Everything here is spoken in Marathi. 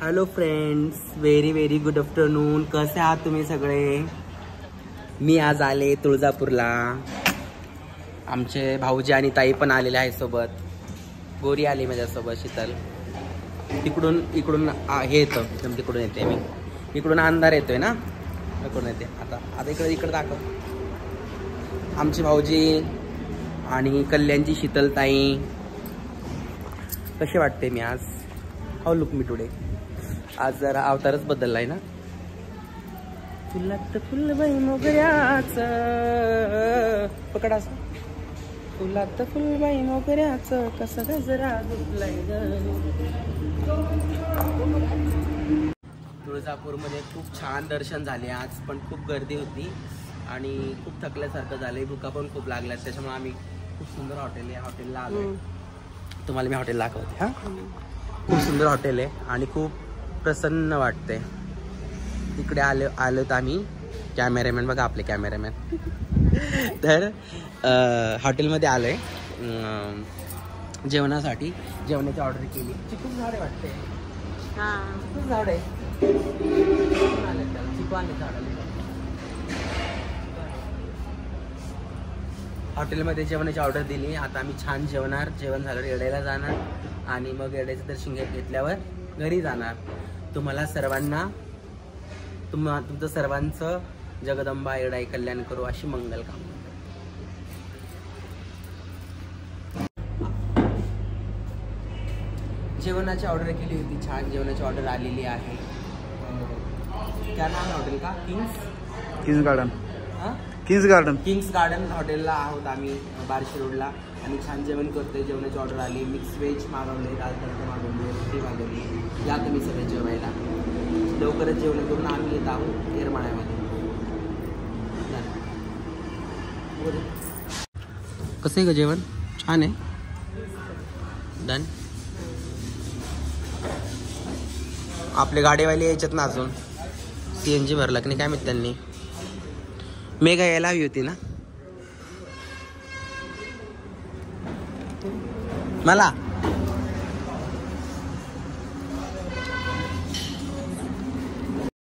Hello friends, very good afternoon. कसे आहात तुम्ही सगळे? मी आज आले तुळजापूरला. आमचे भाऊजी आणि ताई पण आलेले आहेत सोबत. गोरी आली माझ्यासोबत, शीतल. इकडून हे येतं, तिकडून येते मी. इकडून अंधार येतोय ना, इकडून येते. आता इकडे दाखव. आमचे भाऊजी आणि कल्याणची शीतल ताई. कसे वाटते मी आज? How look me today? आज जरा अवतारच बदललाय ना. फुलात फुलबाई मोगऱ्याच, पकड असं. फुलात फुलबाई मोगऱ्याच, कसं गजरा दुखलाय ग. तुळजापूरमध्ये खूप छान दर्शन झाले आज, पण खूप गर्दी होती आणि खूप थकल्यासारखं झालंय. भुका पण खूप लागल्यात, त्याच्यामुळे आम्ही खूप सुंदर हॉटेलला आलोय. तुम्हाला मी हॉटेल दाखवते. खूप सुंदर हॉटेल आहे आणि खूप प्रसन्न वाटते. इकडे आलोत आम्ही. कॅमेरामॅन बघा, आपले कॅमेरामॅन. तर हॉटेलमध्ये आलोय जेवणासाठी. जेवणाची ऑर्डर केली. चिकून झाड आहे वाटते. चिकून झाड आहे. चिकू आले झाडाला. हॉटेलमध्ये जेवणाची ऑर्डर दिली. आता आम्ही छान जेवणार. जेवण झाल्यावर येड्याला जाणार आणि मग येड्याचं दर्शन घेतल्यावर घरी जाणार. तुम्हाला सर्वांना तुमचं सर्वांचं जगदंबा येडाई कल्याण करू अशी मंगल कामना. जेवणाची ऑर्डर केली होती. छान जेवणाची ऑर्डर आलेली आहे. क्या नाम है हॉटेल का? किंग्स गार्डन हॉटेलला आहोत आम्ही, बार्शी रोडला. आणि छान जेवण करतोय. जेवणाची ऑर्डर आली. मिक्स व्हेज मागवले, दाल तडका मागवले, रोटी मागवली. या तुम्ही सगळे जेवायला. लवकरच जेवण करून आम्ही येत आहोत येरमाळ्यामध्ये. कसं आहे ग जेवण? छान आहे. डन. आपले गाडीवाले यायच्यात ना अजून. CNG भरला की नाही काय माहित त्यांनी. मेघा यायला हवी होती ना मला.